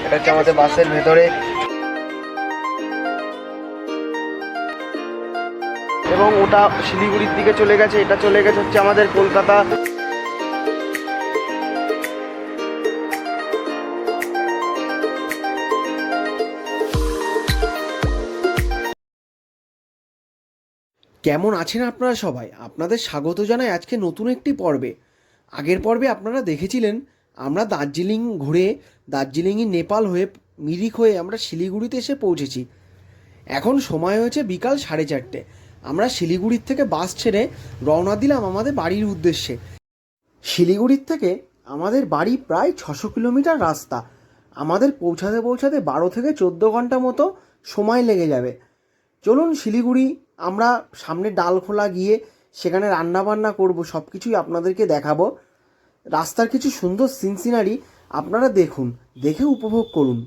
এটা হচ্ছে আমাদের বাসের ভেতরে, এবং ওটা শিলিগুড়ির দিকে চলে গেছে, এটা চলে গেছে হচ্ছে আমাদের কলকাতা। কেমন আছেন আপনারা সবাই? আপনাদের স্বাগত জানাই আজকে নতুন একটি পর্বে। আগের পর্বে আপনারা দেখেছিলেন আমরা দার্জিলিং ঘুরে, দার্জিলিংয়ে নেপাল হয়ে, মিরিক হয়ে আমরা শিলিগুড়িতে এসে পৌঁছেছি। এখন সময় হয়েছে বিকাল 4:30। আমরা শিলিগুড়ির থেকে বাস ছেড়ে রওনা দিলাম আমাদের বাড়ির উদ্দেশ্যে। শিলিগুড়ির থেকে আমাদের বাড়ি প্রায় 600 কিলোমিটার রাস্তা। আমাদের পৌঁছাতে 12 থেকে 14 ঘন্টা মতো সময় লেগে যাবে। চলুন শিলিগুড়ি আমরা সামনে ডালখোলা গিয়ে সেখানে রান্নাবান্না করব, সব কিছুই আপনাদেরকে দেখাবো। রাস্তার কিছু সুন্দর সিনারি আপনারা দেখুন, দেখে উপভোগ করুন।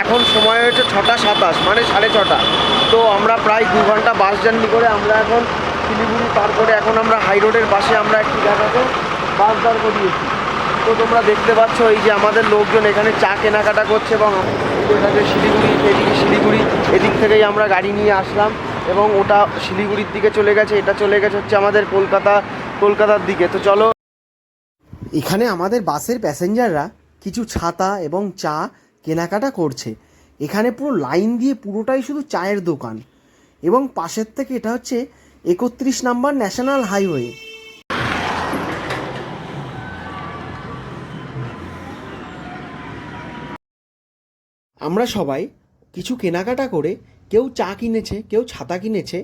এখন সময় হয়েছে 6:27, মানে 6:30। তো আমরা প্রায় 2 ঘন্টা বাস জার্নি করে আমরা এখন শিলিগুড়ি পার করে এখন আমরা হাই রোডের পাশে আমরা একটি জায়গাতে বাস দাঁড় করিয়েছি। তো তোমরা দেখতে পাচ্ছ এই যে আমাদের লোকজন এখানে চা কেনাকাটা করছে, এবং এখানে শিলিগুড়ি, এদিকে শিলিগুড়ি, এদিক থেকেই আমরা গাড়ি নিয়ে আসলাম, এবং ওটা শিলিগুড়ির দিকে চলে গেছে, এটা চলে গেছে হচ্ছে আমাদের কলকাতার দিকে। তো চলো, এখানে আমাদের বাসের প্যাসেঞ্জাররা কিছু ছাতা এবং চা কেনাকাটা করছে। এখানে পুরো লাইন দিয়ে পুরোটাই শুধু চায়ের দোকান, এবং পাশের থেকে এটা হচ্ছে 31 নম্বর ন্যাশনাল হাইওয়ে। আমরা সবাই কিছু কেনাকাটা করে, কেউ চা কিনেছে, কেউ ছাতা কিনেছে,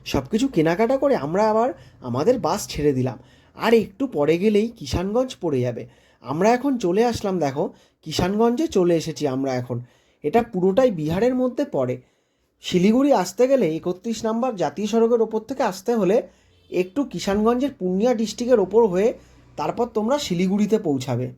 সব কিছু কেনাকাটা করে আমরা আবার আমাদের বাস ছেড়ে দিলাম। আর একটু পরে গেলেই কিষানগঞ্জ পড়ে যাবে। আমরা এখন চলে আসলাম, দেখো কিষানগঞ্জে চলে এসেছি আমরা এখন। এটা পুরোটাই বিহারের মধ্যে পড়ে। শিলিগুড়ি আসতে গেলে 31 নম্বর জাতীয় সড়কের ওপর থেকে আসতে হলে একটু কিষানগঞ্জের পূর্ণিয়া ডিস্ট্রিক্টের ওপর হয়ে তারপর তোমরা শিলিগুড়িতে পৌঁছাবে।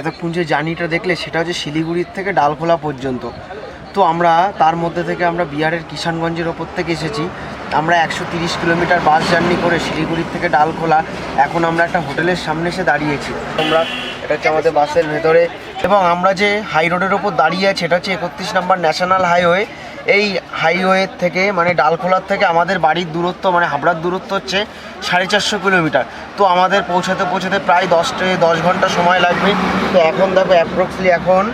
এতক্ষণ যে জার্নিটা দেখলে সেটা হচ্ছে শিলিগুড়ির থেকে ডালখোলা পর্যন্ত। তো আমরা তার মধ্যে থেকে আমরা বিহারের কিষানগঞ্জের ওপর থেকে এসেছি। আমরা 130 কিলোমিটার বাস জার্নি করে শিলিগুড়ির থেকে ডালখোলা এখন আমরা একটা হোটেলের সামনে এসে দাঁড়িয়েছি। আমরা এটা হচ্ছে আমাদের বাসের ভেতরে। এবং আমরা যে হাই রোডের ওপর দাঁড়িয়ে আছি এটা হচ্ছে 31 নম্বর ন্যাশনাল হাইওয়ে। এই হাইওয়ে থেকে মানে ডালখোলার থেকে আমাদের বাড়ির দূরত্ব মানে হাবড়ার দূরত্ব হচ্ছে 450 কিলোমিটার। তো আমাদের পৌঁছাতে প্রায় 10 ঘন্টা সময় লাগবে। তো এখন দেখো অ্যাপ্রক্সলি এখন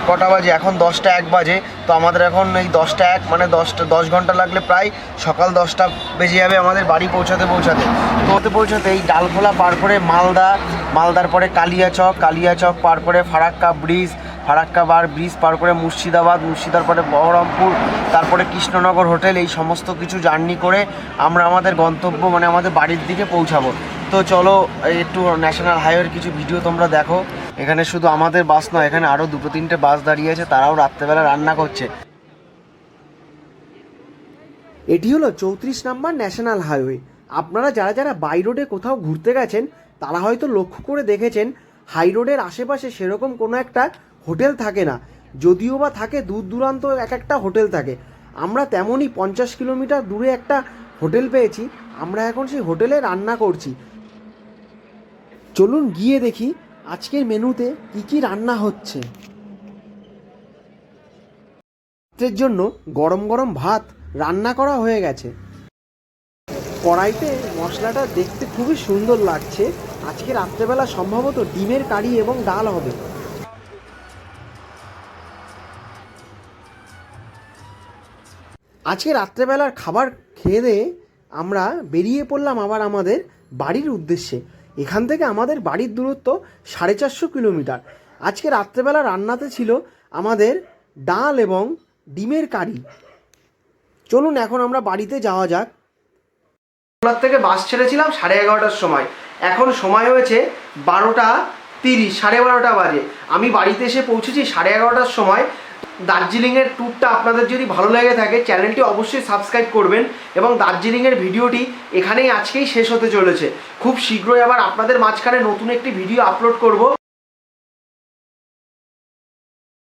কটা বাজে, এখন 10টা 1 বাজে। তো আমাদের এখন এই 10টা 1 মানে 10 ঘন্টা লাগলে প্রায় সকাল 10টা বেজে যাবে আমাদের বাড়ি পৌঁছাতে এই ডালখোলা পার করে মালদার পরে কালিয়াচক পার করে ফারাক্কা ব্রিজ পার করে মুর্শিদাবাদ পরে বহরমপুর, তারপরে কৃষ্ণনগর হোটেল, এই সমস্ত কিছু জার্নি করে আমরা আমাদের গন্তব্য মানে আমাদের বাড়ির দিকে পৌঁছাবো। তো চলো একটু ন্যাশনাল হাইওয়ের কিছু ভিডিও তোমরা দেখো। এখানে শুধু আমাদের বাস নয়, এখানে আরও 2-3টে বাস দাঁড়িয়ে আছে, তারাও রাত্রেবেলা রান্না করছে। এটি হলো 34 নম্বর ন্যাশনাল হাইওয়ে। আপনারা যারা বাই রোডে কোথাও ঘুরতে গেছেন তারা হয়তো লক্ষ্য করে দেখেছেন হাই রোডের আশেপাশে সেরকম কোনো একটা হোটেল থাকে না, যদিও বা থাকে দূর দূরান্ত এক একটা হোটেল থাকে। আমরা তেমনই 50 কিলোমিটার দূরে একটা হোটেল পেয়েছি, আমরা এখন সেই হোটেলে রান্না করছি। চলুন গিয়ে দেখি আজকের মেনুতে কি রান্না হচ্ছে। রাত্রের জন্য গরম গরম ভাত রান্না করা হয়ে গেছে। কড়াইতে মশলাটা দেখতে খুবই সুন্দর লাগছে। আজকে রাত্রেবেলা সম্ভবত ডিমের কারি এবং ডাল হবে। আজকে রাত্রেবেলার খাবার খেয়ে দিয়ে আমরা বেরিয়ে পড়লাম আবার আমাদের বাড়ির উদ্দেশ্যে। এখান থেকে আমাদের বাড়ির দূরত্ব 450 কিলোমিটার। আজকে রাত্রেবেলা রান্নাতে ছিল আমাদের ডাল এবং ডিমের কারি। চলুন এখন আমরা বাড়িতে যাওয়া যাক। ডালখোলার থেকে বাস ছেড়েছিলাম 11:30টার সময়, এখন সময় হয়েছে 12:30, 12:30 বাজে। আমি বাড়িতে এসে পৌঁছেছি 11:30টার সময়। দার্জিলিংয়ের ট্যুরটা আপনাদের যদি ভালো লেগে থাকে চ্যানেলটি অবশ্যই সাবস্ক্রাইব করবেন এবং দার্জিলিংয়ের ভিডিওটি এখানেই আজকেই শেষ হতে চলেছে। খুব শীঘ্রই আবার আপনাদের মাঝখানে নতুন একটি ভিডিও আপলোড করব।